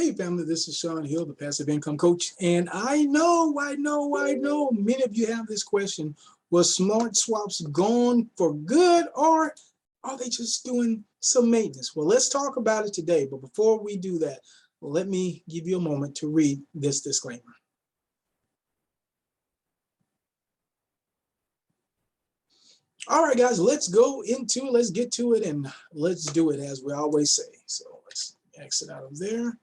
Hey family, this is Sean Hill, the passive income coach. And I know, many of you have this question. Was Smartswaps gone for good, or are they just doing some maintenance? Well, let's talk about it today. But before we do that, let me give you a moment to read this disclaimer. All right, guys, let's get to it, and let's do it as we always say. So let's exit out of there.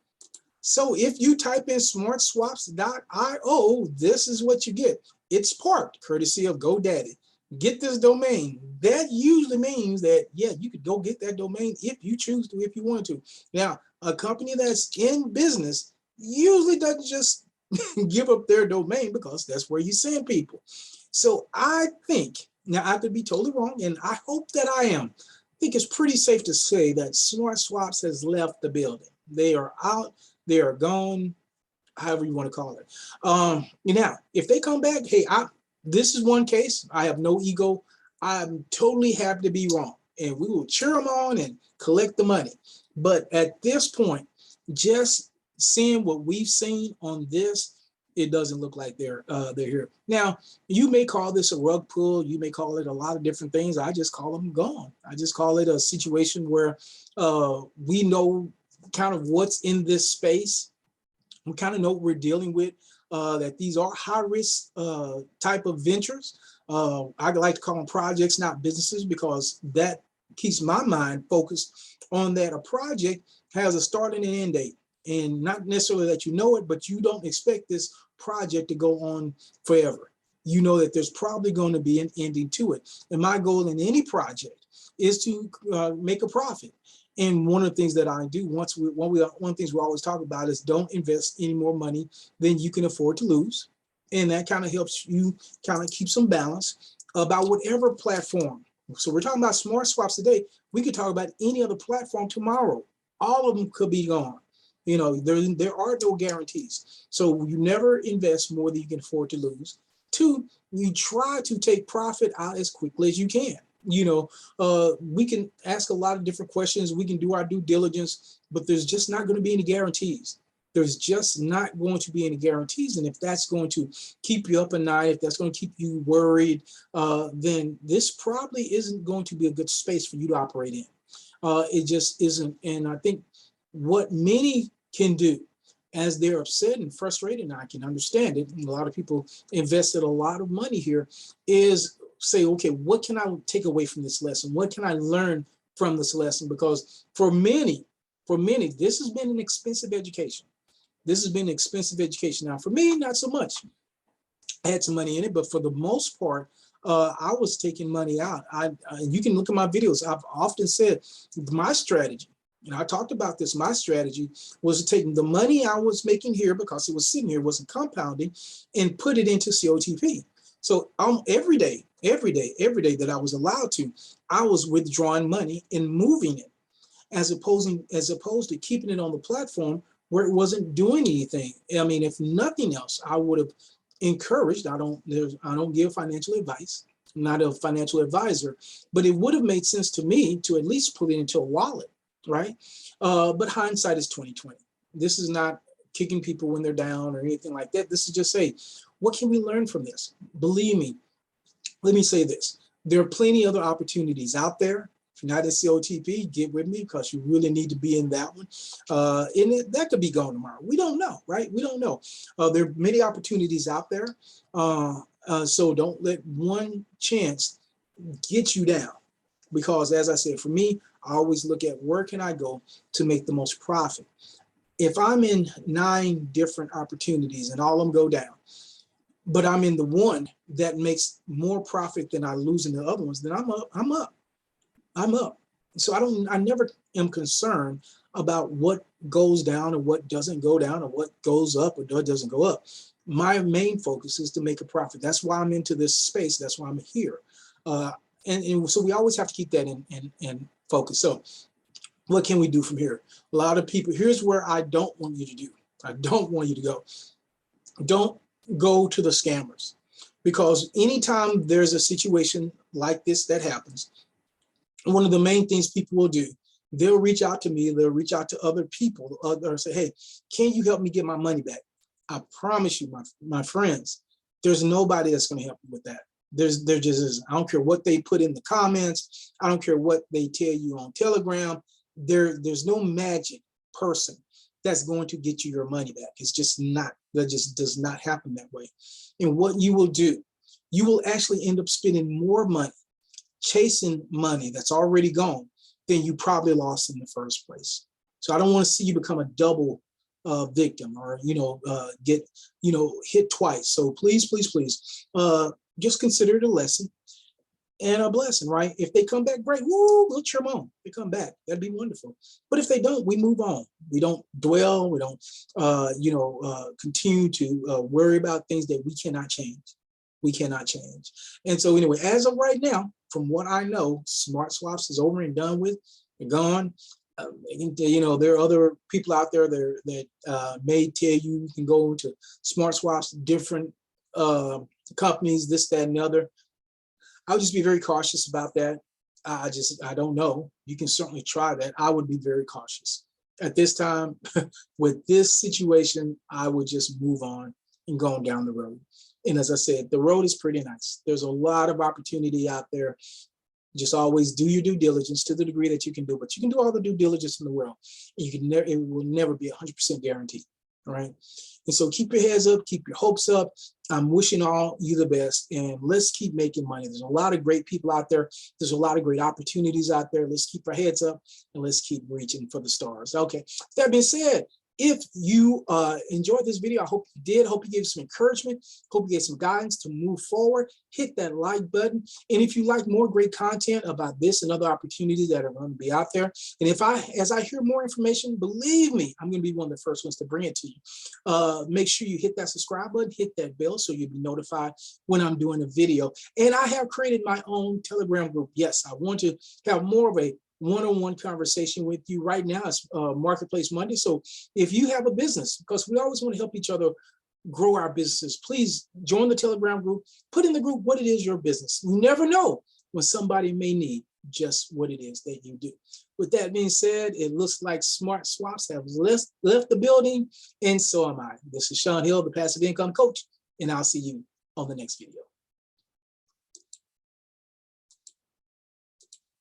So if you type in smartswaps.io, this is what you get. It's parked, courtesy of GoDaddy. Get this domain. That usually means that, yeah, you could go get that domain if you choose to, if you want to. Now, a company that's in business usually doesn't just give up their domain, because that's where you send people. So I think, now I could be totally wrong, and I hope that I am. I think it's pretty safe to say that Smartswaps has left the building. They are out. They are gone, however you want to call it. Now, if they come back, hey, this is one case. I have no ego. I'm totally happy to be wrong, and we will cheer them on and collect the money. But at this point, just seeing what we've seen on this, it doesn't look like they're here. Now, you may call this a rug pull. You may call it a lot of different things. I just call them gone. I just call it a situation where we know kind of what's in this space. We kind of know what we're dealing with, that these are high risk type of ventures. I like to call them projects, not businesses, because that keeps my mind focused on that. A project has a start and an end date, and not necessarily that you know it, but you don't expect this project to go on forever. You know that there's probably going to be an ending to it. And my goal in any project is to make a profit. And one of the things that I do, one of the things we always talk about is don't invest any more money than you can afford to lose. And that kind of helps you kind of keep some balance about whatever platform. So we're talking about Smartswaps today. We could talk about any other platform tomorrow. All of them could be gone. You know, there are no guarantees. So you never invest more than you can afford to lose. Two, you try to take profit out as quickly as you can. You know, we can ask a lot of different questions. We can do our due diligence, but there's just not going to be any guarantees. There's just not going to be any guarantees. And if that's going to keep you up at night, if that's going to keep you worried, then this probably isn't going to be a good space for you to operate in. It just isn't. And I think what many can do, as they're upset and frustrated, and I can understand it, and a lot of people invested a lot of money here, is say, okay, what can I take away from this lesson? What can I learn from this lesson? Because for many, this has been an expensive education. This has been an expensive education. Now, for me, not so much. I had some money in it, but for the most part, I was taking money out. You can look at my videos. I've often said my strategy, and I talked about this, my strategy was to take the money I was making here, because it was sitting here, wasn't compounding, and put it into COTP. So every day that I was allowed to, I was withdrawing money and moving it, as opposed to keeping it on the platform where it wasn't doing anything. I mean, if nothing else, I would have encouraged. I don't give financial advice. I'm not a financial advisor, but it would have made sense to me to at least put it into a wallet, right? But hindsight is 20/20. This is not kicking people when they're down or anything like that. This is just say, what can we learn from this? Believe me, let me say this. There are plenty of other opportunities out there. If you're not at COTP, get with me, because you really need to be in that one. And that could be gone tomorrow. We don't know, right? We don't know. There are many opportunities out there. So don't let one chance get you down. Because as I said, for me, I always look at where can I go to make the most profit. If I'm in 9 different opportunities and all of them go down, but I'm in the one that makes more profit than I lose in the other ones, then I'm up. So I never am concerned about what goes down or what doesn't go down, or what goes up or doesn't go up. My main focus is to make a profit. That's why I'm into this space. That's why I'm here. And so we always have to keep that in focus. So what can we do from here? A lot of people, here's where I don't want you to do. I don't want you to go. Don't go to the scammers, because anytime there's a situation like this that happens, one of the main things people will do they'll reach out to me, they'll reach out to other people, or say, hey, can you help me get my money back? I promise you, my friends, there's nobody that's going to help you with that. There just isn't. I don't care what they put in the comments. I don't care what they tell you on Telegram. There's no magic person that's going to get you your money back. It's just not, that just does not happen that way. And what you will do, you will actually end up spending more money chasing money that's already gone than you probably lost in the first place. So I don't want to see you become a double victim, or get hit twice. So please, please, please, just consider it a lesson and a blessing, right? If they come back, great. Woo, we'll cheer them on. They come back, that'd be wonderful. But if they don't, we move on. We don't dwell. We don't continue to worry about things that we cannot change. We cannot change. And so anyway, as of right now, from what I know, Smartswaps is over and done with. They're gone. There are other people out there that may tell you can go to Smartswaps, different companies, this, that, and the other. I would just be very cautious about that. I don't know. You can certainly try that. I would be very cautious. At this time, with this situation, I would just move on and go down the road. And as I said, the road is pretty nice. There's a lot of opportunity out there. Just always do your due diligence to the degree that you can do, but you can do all the due diligence in the world. You can never, it will never be 100% guaranteed. All right. And so keep your heads up, keep your hopes up. I'm wishing all you the best, and let's keep making money. There's a lot of great people out there. There's a lot of great opportunities out there. Let's keep our heads up and let's keep reaching for the stars. Okay. That being said, if you enjoyed this video, I hope you did. I hope you gave some encouragement. Hope you gave some guidance to move forward. Hit that like button. And if you like more great content about this and other opportunities that are going to be out there, and as I hear more information, believe me, I'm going to be one of the first ones to bring it to you. Make sure you hit that subscribe button, hit that bell so you'll be notified when I'm doing a video. And I have created my own Telegram group. Yes, I want to have more of a one-on-one conversation with you. Right now it's Marketplace Monday. So if you have a business, because we always want to help each other grow our businesses, please join the Telegram group. Put in the group what it is your business. You never know when somebody may need just what it is that you do. With that being said, it looks like Smartswaps have left the building, and so am I. This is Sean Hill, the Passive Income Coach, and I'll see you on the next video.